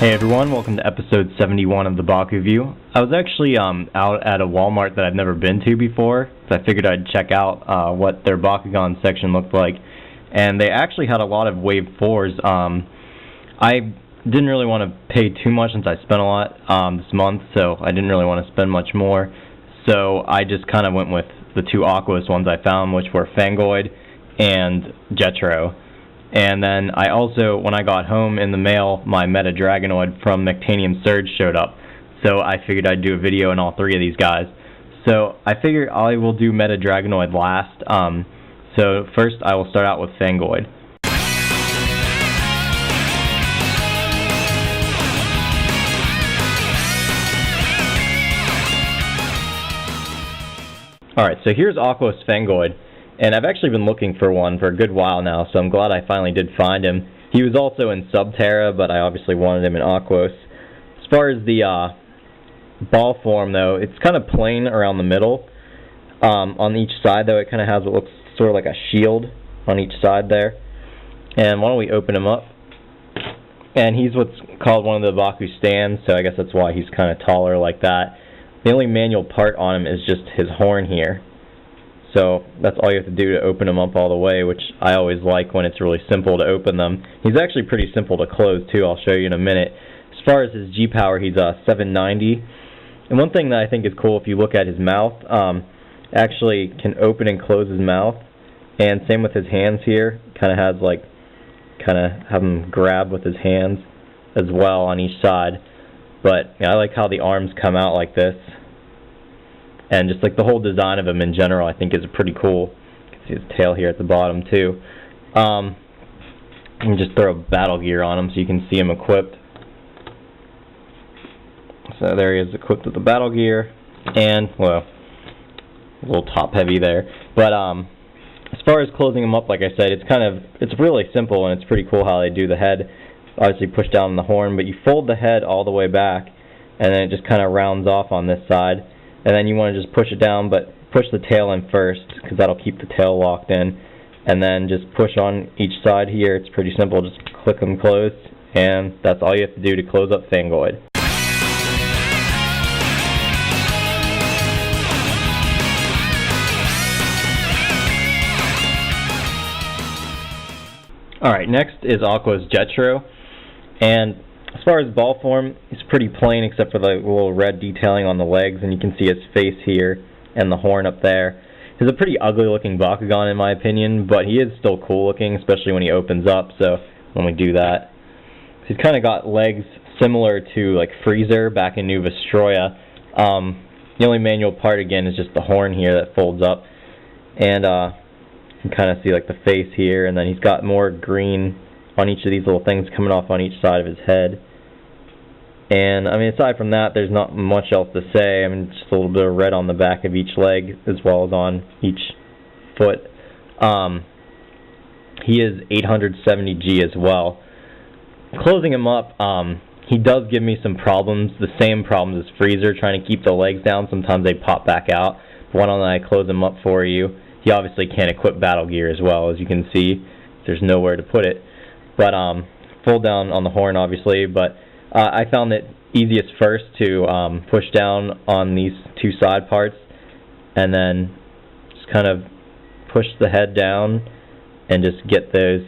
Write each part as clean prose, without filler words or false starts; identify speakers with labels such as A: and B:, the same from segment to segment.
A: Hey everyone, welcome to episode 71 of the BakuView. I was actually out at a Walmart that I've never been to before, so I figured I'd check out what their Bakugan section looked like. And they actually had a lot of Wave 4s. I didn't really want to pay too much since I spent a lot this month, so I didn't really want to spend much more. So I just kind of went with the two Aquos ones I found, which were Fangoid and Jetro. And then I also, when I got home in the mail, my Meta Dragonoid from Mechtanium Surge showed up. So I figured I'd do a video on all three of these guys. So I figure I will do Meta Dragonoid last. So first I will start out with Fangoid. Alright, so here's Aquos Fangoid. And I've actually been looking for one for a good while now, so I'm glad I finally did find him. He was also in Subterra, but I obviously wanted him in Aquos. As far as the ball form, though, it's kind of plain around the middle. On each side, though, it kind of has what looks sort of like a shield on each side there. And why don't we open him up? And he's what's called one of the Baku stands, so I guess that's why he's kind of taller like that. The only manual part on him is just his horn here. So that's all you have to do to open them up all the way, which I always like when it's really simple to open them. He's actually pretty simple to close too, I'll show you in a minute. As far as his G-Power, he's 790. And one thing that I think is cool, if you look at his mouth, actually can open and close his mouth. And same with his hands here, kind of have him grab with his hands as well on each side. But I like how the arms come out like this. And just like the whole design of him in general, I think is pretty cool. You can see his tail here at the bottom too. And just throw battle gear on him so you can see him equipped. So there he is, equipped with the battle gear, and well, a little top heavy there. But as far as closing him up, like I said, it's really simple, and it's pretty cool how they do the head. Obviously push down on the horn, but you fold the head all the way back, and then it just kind of rounds off on this side. And then you want to just push it down, but push the tail in first, because that'll keep the tail locked in. And then just push on each side here. It's pretty simple. Just click them closed, and that's all you have to do to close up Fangoid. Alright, next is Aquos Jetro. And as far as ball form, it's pretty plain except for the little red detailing on the legs, and you can see his face here and the horn up there. He's a pretty ugly looking Bakugan in my opinion, but he is still cool looking, especially when he opens up, so when we do that. He's kind of got legs similar to like Freezer back in New Vestroya. The only manual part again is just the horn here that folds up, and you can kind of see like the face here, and then he's got more green on each of these little things coming off on each side of his head. And I mean, aside from that, there's not much else to say. I mean, just a little bit of red on the back of each leg as well as on each foot. He is 870G as well. Closing him up, he does give me some problems, the same problems as Freezer, trying to keep the legs down. Sometimes they pop back out. But why don't I close him up for you? He obviously can't equip battle gear as well, as you can see. There's nowhere to put it. But full down on the horn, obviously. But I found it easiest first to push down on these two side parts, and then just kind of push the head down and just get those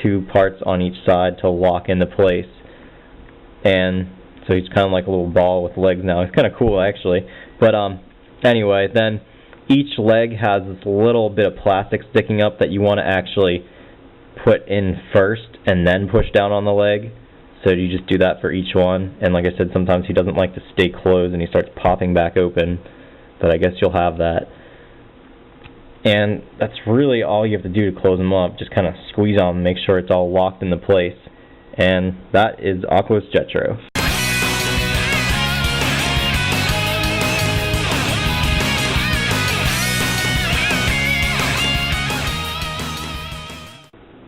A: two parts on each side to lock into place. And so he's kind of like a little ball with legs now. It's kind of cool actually. But anyway, then each leg has this little bit of plastic sticking up that you want to actually put in first and then push down on the leg. So you just do that for each one. And like I said, sometimes he doesn't like to stay closed and he starts popping back open, but I guess you'll have that. And that's really all you have to do to close them up. Just kind of squeeze on them, make sure it's all locked into place. And that is Aquos Jetro.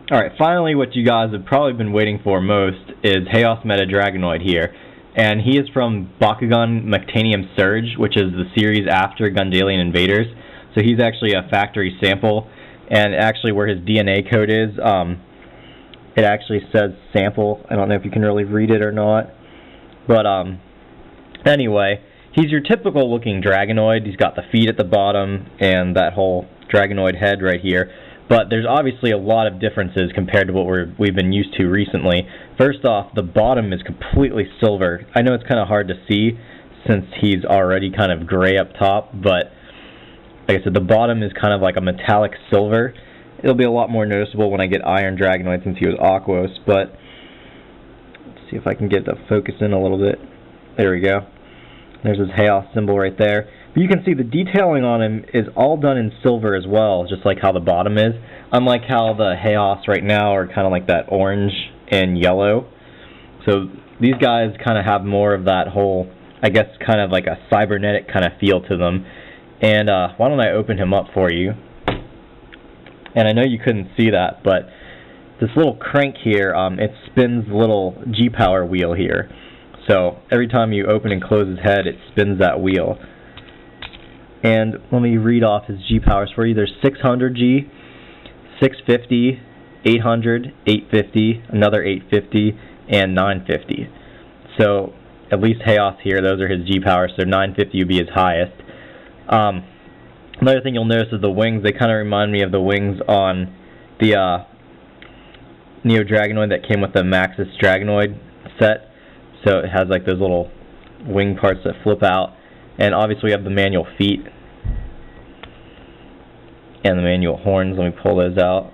A: Alright, finally what you guys have probably been waiting for most is Chaos Meta Dragonoid here. And he is from Bakugan Mechtanium Surge, which is the series after Gundalian Invaders. So he's actually a factory sample, and actually where his DNA code is, it actually says sample. I don't know if you can really read it or not. But anyway, he's your typical looking Dragonoid. He's got the feet at the bottom and that whole Dragonoid head right here. But there's obviously a lot of differences compared to what we've been used to recently. First off, the bottom is completely silver. I know it's kind of hard to see since he's already kind of gray up top, but like I said, the bottom is kind of like a metallic silver. It'll be a lot more noticeable when I get Iron Dragonoid since he was Aquos, but let's see if I can get the focus in a little bit. There we go. There's his Chaos symbol right there. But you can see the detailing on him is all done in silver as well, just like how the bottom is. Unlike how the Chaos right now are kind of like that orange and yellow. So these guys kind of have more of that whole, I guess, kind of like a cybernetic kind of feel to them. And why don't I open him up for you? And I know you couldn't see that, but this little crank here, it spins the little G-Power wheel here. So every time you open and close his head, it spins that wheel. And let me read off his G-Powers for you. There's 600G, 650, 800, 850, another 850, and 950. So at least Chaos here, those are his G-Powers, so 950 would be his highest. Another thing you'll notice is the wings. They kind of remind me of the wings on the Neo Dragonoid that came with the Maxis Dragonoid set. So it has like those little wing parts that flip out. And obviously we have the manual feet and the manual horns. Let me pull those out.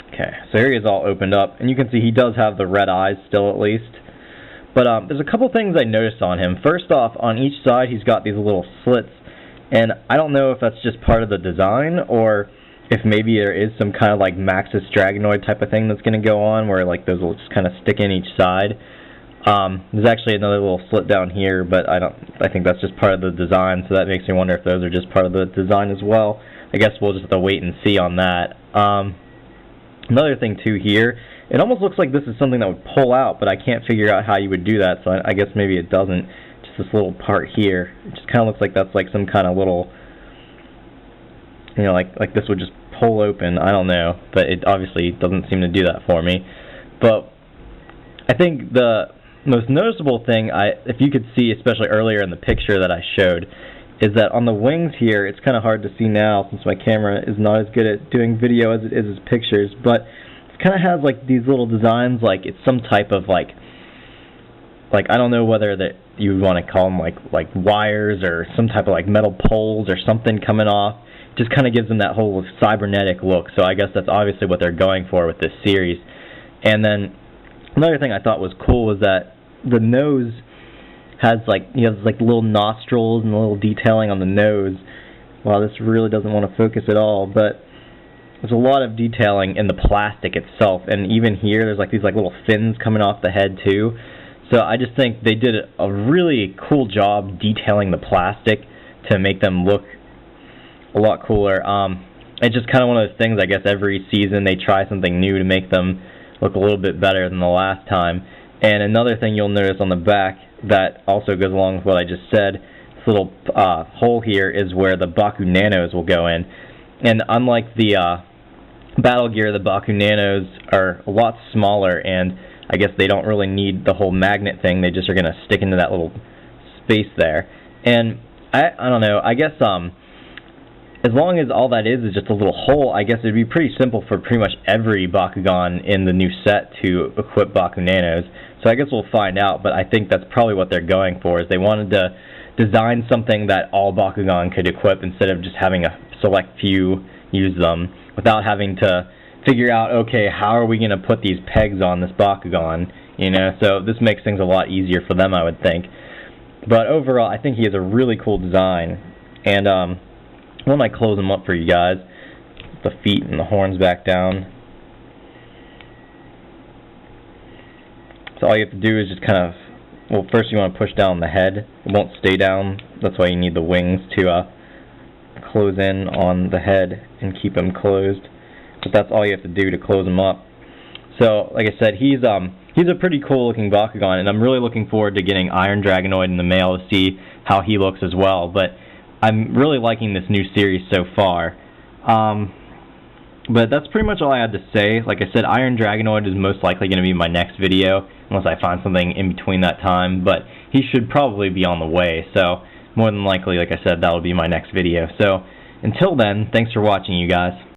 A: Okay, so here he is all opened up. And you can see he does have the red eyes still at least. But there's a couple things I noticed on him. First off, on each side he's got these little slits. And I don't know if that's just part of the design or if maybe there is some kind of like Maxis Dragonoid type of thing that's going to go on where like those will just kind of stick in each side. There's actually another little slit down here, but I think that's just part of the design, so that makes me wonder if those are just part of the design as well. I guess we'll just have to wait and see on that. Another thing too here, it almost looks like this is something that would pull out, but I can't figure out how you would do that, so I guess maybe it doesn't. Just this little part here. It just kind of looks like that's like some kind of little, you know, like this would just pull open. I don't know, but it obviously doesn't seem to do that for me. But I think the most noticeable thing, if you could see, especially earlier in the picture that I showed, is that on the wings here, it's kind of hard to see now since my camera is not as good at doing video as it is as pictures, but it kind of has like these little designs, like it's some type of like I don't know whether that you would want to call them like wires or some type of like metal poles or something coming off. Just kind of gives them that whole cybernetic look, so I guess that's obviously what they're going for with this series. And then another thing I thought was cool was that the nose has like, you know, like little nostrils and a little detailing on the nose. Wow, this really doesn't want to focus at all, but there's a lot of detailing in the plastic itself, and even here there's like these like little fins coming off the head too. So I just think they did a really cool job detailing the plastic to make them look a lot cooler. It's just kind of one of those things, I guess every season they try something new to make them look a little bit better than the last time. And another thing you'll notice on the back that also goes along with what I just said, this little hole here is where the Baku Nanos will go in. And unlike the Battle Gear, the Baku Nanos are a lot smaller, and I guess they don't really need the whole magnet thing. They just are going to stick into that little space there. And I don't know, I guess as long as all that is just a little hole, I guess it'd be pretty simple for pretty much every Bakugan in the new set to equip Baku Nanos. So I guess we'll find out, but I think that's probably what they're going for, is they wanted to design something that all Bakugan could equip instead of just having a select few use them, without having to figure out, okay, how are we going to put these pegs on this Bakugan, you know? So this makes things a lot easier for them, I would think. But overall, I think he has a really cool design. And why don't I close him up for you guys? The feet and the horns back down. So all you have to do is just kind of, well, first you want to push down the head. It won't stay down. That's why you need the wings to close in on the head and keep them closed. But that's all you have to do to close him up. So, like I said, he's a pretty cool looking Bakugan, and I'm really looking forward to getting Iron Dragonoid in the mail to see how he looks as well. But I'm really liking this new series so far. But that's pretty much all I had to say. Like I said, Iron Dragonoid is most likely going to be my next video, unless I find something in between that time, but he should probably be on the way, so more than likely, like I said, that'll be my next video. So until then, thanks for watching, you guys.